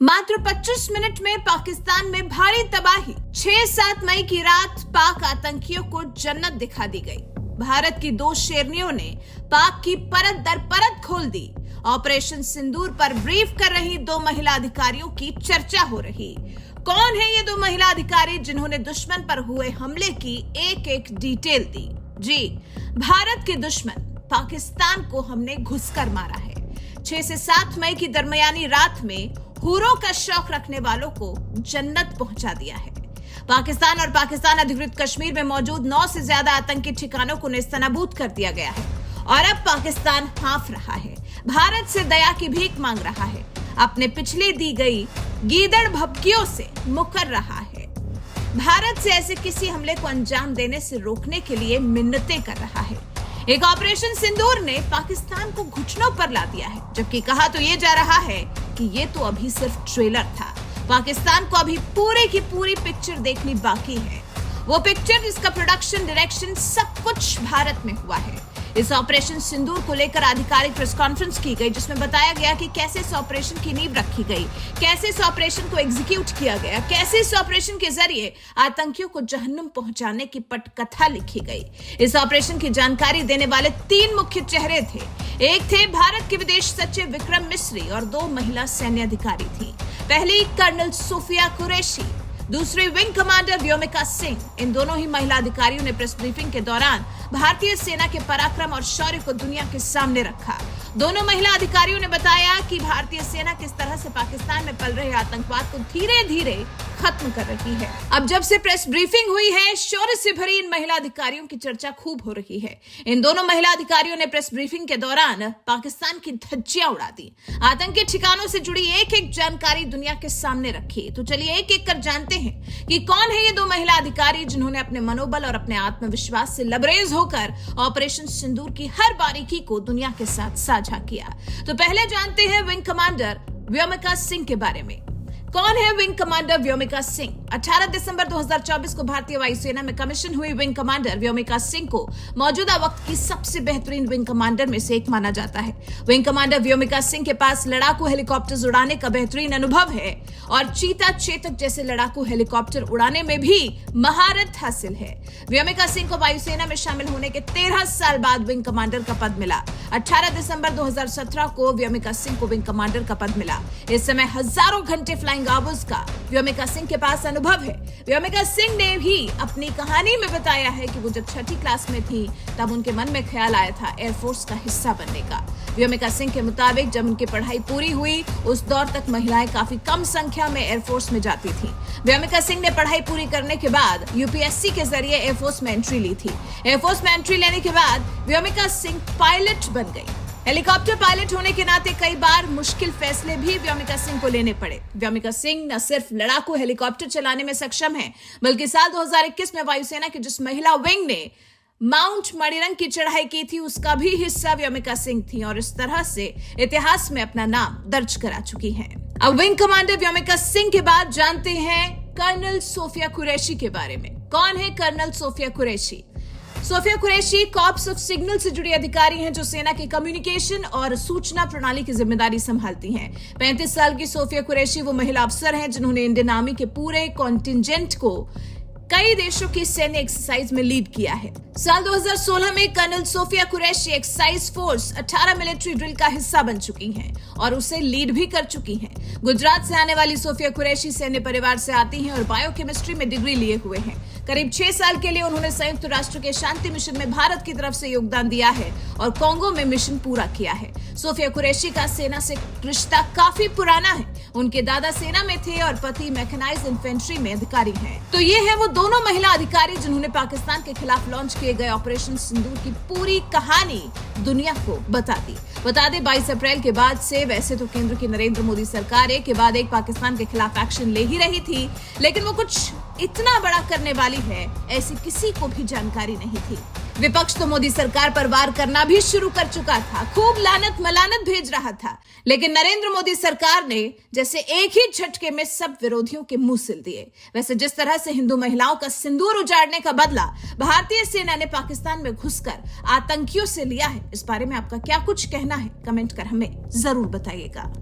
मात्र 25 मिनट में पाकिस्तान में भारी तबाही। 6-7 मई की रात पाक आतंकियों को जन्नत दिखा दी गई। भारत की 2 शेरनियों ने पाक की परत दर परत खोल दी। ऑपरेशन सिंदूर पर ब्रीफ कर रही 2 महिला अधिकारियों की चर्चा हो रही। कौन है ये 2 महिला अधिकारी जिन्होंने दुश्मन पर हुए हमले की एक डिटेल दी? जी, भारत के दुश्मन पाकिस्तान को हमने घुसकर मारा है। 6 से 7 मई की दरमियानी रात में हूरों का शौक रखने वालों को जन्नत पहुंचा दिया है। पाकिस्तान और पाकिस्तान अधिकृत कश्मीर में मौजूद 9 से ज्यादा आतंकी ठिकानों को नेस्तनाबूद कर दिया गया है और अब पाकिस्तान हाँफ रहा है, भारत से दया की भीख मांग रहा है, अपने पिछले दी गई गीदड़ भभकियों से मुकर रहा है। भारत से ऐसे किसी हमले को अंजाम देने से रोकने के लिए मिन्नतें कर रहा है। एक ऑपरेशन सिंदूर ने पाकिस्तान को घुटनों पर ला दिया है, जबकि कहा तो ये जा रहा है कि ये तो अभी सिर्फ ट्रेलर था। पाकिस्तान को अभी पूरे की पूरी पिक्चर देखनी बाकी है, वो पिक्चर जिसका प्रोडक्शन, डायरेक्शन सब कुछ भारत में हुआ है। इस ऑपरेशन सिंदूर को लेकर आधिकारिक प्रेस कॉन्फ्रेंस की गई, जिसमें बताया गया कि कैसे इस ऑपरेशन की नींव रखी गई, कैसे इस ऑपरेशन को एग्जीक्यूट किया गया, कैसे इस ऑपरेशन के जरिए आतंकियों को जहन्नुम पहुंचाने की पटकथा लिखी गई। इस ऑपरेशन की जानकारी देने वाले 3 मुख्य चेहरे थे। एक थे भारत के विदेश सचिव विक्रम मिस्री और 2 महिला सैन्य अधिकारी थी। पहली कर्नल सोफिया कुरैशी, दूसरी विंग कमांडर व्योमिका सिंह। इन दोनों ही महिला अधिकारियों ने प्रेस ब्रीफिंग के दौरान भारतीय सेना के पराक्रम और शौर्य को दुनिया के सामने रखा। दोनों महिला अधिकारियों ने बताया कि भारतीय सेना किस तरह से पाकिस्तान में पल रहे आतंकवाद को धीरे धीरे खत्म कर रही है। अब जब से प्रेस ब्रीफिंग हुई है, शौर्य से भरी इन महिला अधिकारियों की चर्चा खूब हो रही है। इन दोनों महिला अधिकारियों ने प्रेस ब्रीफिंग के दौरान पाकिस्तान की धज्जियां उड़ा दी, आतंकी ठिकानों से जुड़ी एक जानकारी दुनिया के सामने रखी। तो चलिए एक कर जानते हैं कि कौन है ये 2 महिला अधिकारी जिन्होंने अपने मनोबल और अपने आत्मविश्वास से लबरेज होकर ऑपरेशन सिंदूर की हर बारीकी को दुनिया के साथ साझा किया। तो पहले जानते हैं विंग कमांडर व्योमिका सिंह के बारे में। कौन है विंग कमांडर व्योमिका सिंह? 18 दिसंबर 2024 को भारतीय वायुसेना में कमीशन हुई विंग कमांडर व्योमिका सिंह को मौजूदा वक्त की सबसे बेहतरीन विंग कमांडर में से एक माना जाता है। विंग कमांडर व्योमिका सिंह के पास लड़ाकू हेलीकॉप्टर उड़ाने का बेहतरीन अनुभव है और चीता, चेतक जैसे लड़ाकू हेलीकॉप्टर उड़ाने में भी महारत हासिल है। व्योमिका सिंह को वायुसेना में शामिल होने के 13 साल बाद विंग कमांडर का पद मिला। 18 दिसंबर 2017 को व्योमिका सिंह को विंग कमांडर का पद मिला। इस समय हजारों घंटे फ्लाइंग आवर्स का व्योमिका सिंह के पास अनुभव है। व्योमिका सिंह ने भी अपनी कहानी में बताया है कि वो जब 6ठी क्लास में थी तब उनके मन में ख्याल आया था एयरफोर्स का हिस्सा बनने का। व्योमिका सिंह के मुताबिक जब उनकी पढ़ाई पूरी हुई, उस दौर तक महिलाएं काफी कम संख्या में एयरफोर्स में जाती थी। व्योमिका सिंह ने पढ़ाई पूरी करने के बाद यूपीएससी के जरिए एयरफोर्स में एंट्री ली थी। एयरफोर्स में एंट्री लेने के बाद व्योमिका सिंह पायलट बन गई। हेलीकॉप्टर पायलट होने के नाते कई बार मुश्किल फैसले भी व्योमिका सिंह को लेने पड़े। व्योमिका सिंह न सिर्फ लड़ाकू हेलीकॉप्टर चलाने में सक्षम है, बल्कि साल 2021 में वायुसेना की जिस महिला विंग ने माउंट मणिरंग की चढ़ाई की थी, उसका भी हिस्सा व्योमिका सिंह थी और इस तरह से इतिहास में अपना नाम दर्ज करा चुकी हैं। अब विंग कमांडर व्योमिका सिंह के बाद जानते हैं कर्नल सोफिया कुरैशी के बारे में। कौन है colonel Sofiya Qureshi? Sofiya Qureshi corps of signal से जुड़ी अधिकारी हैं जो सेना के कम्युनिकेशन और सूचना प्रणाली की जिम्मेदारी संभालती हैं। 35 साल की सोफिया कुरैशी वो महिला अफसर हैं जिन्होंने इंडियन आर्मी के पूरे कॉन्टिंजेंट को कई देशों की सैन्य एक्सरसाइज में लीड किया है। साल 2016 में colonel Sofiya Qureshi exercise force 18 military drill का हिस्सा बन चुकी हैं और उसे लीड भी कर चुकी हैं। गुजरात से आने वाली सोफिया कुरैशी सैन्य परिवार से आती हैं और बायोकेमिस्ट्री में डिग्री लिए हुए हैं। करीब 6 साल के लिए उन्होंने संयुक्त राष्ट्र के शांति मिशन में भारत की तरफ से योगदान दिया है और कांगो में मिशन पूरा किया है। सोफिया कुरैशी का सेना से रिश्ता काफी पुराना है। उनके दादा सेना में थे और पति मैकेनाइज्ड इन्फेंट्री में अधिकारी हैं। तो ये है वो दोनों महिला अधिकारी जिन्होंने पाकिस्तान के खिलाफ लॉन्च किए गए ऑपरेशन सिंदूर की पूरी कहानी दुनिया को बता दे 22 अप्रैल के बाद से वैसे तो केंद्र की नरेंद्र मोदी सरकार एक के बाद एक पाकिस्तान के खिलाफ एक्शन ले ही रही थी, लेकिन वो कुछ इतना बड़ा करने वाली है ऐसी किसी को भी जानकारी नहीं थी। विपक्ष तो मोदी सरकार पर वार करना भी शुरू कर चुका था, खूब लानत मलानत भेज रहा था, लेकिन नरेंद्र मोदी सरकार ने जैसे एक ही झटके में सब विरोधियों के मुंह सिल दिए। वैसे जिस तरह से हिंदू महिलाओं का सिंदूर उजाड़ने का बदला भारतीय सेना ने पाकिस्तान में घुसकर आतंकियों से लिया है, इस बारे में आपका क्या कुछ कहना है? कमेंट कर हमें जरूर बताइएगा।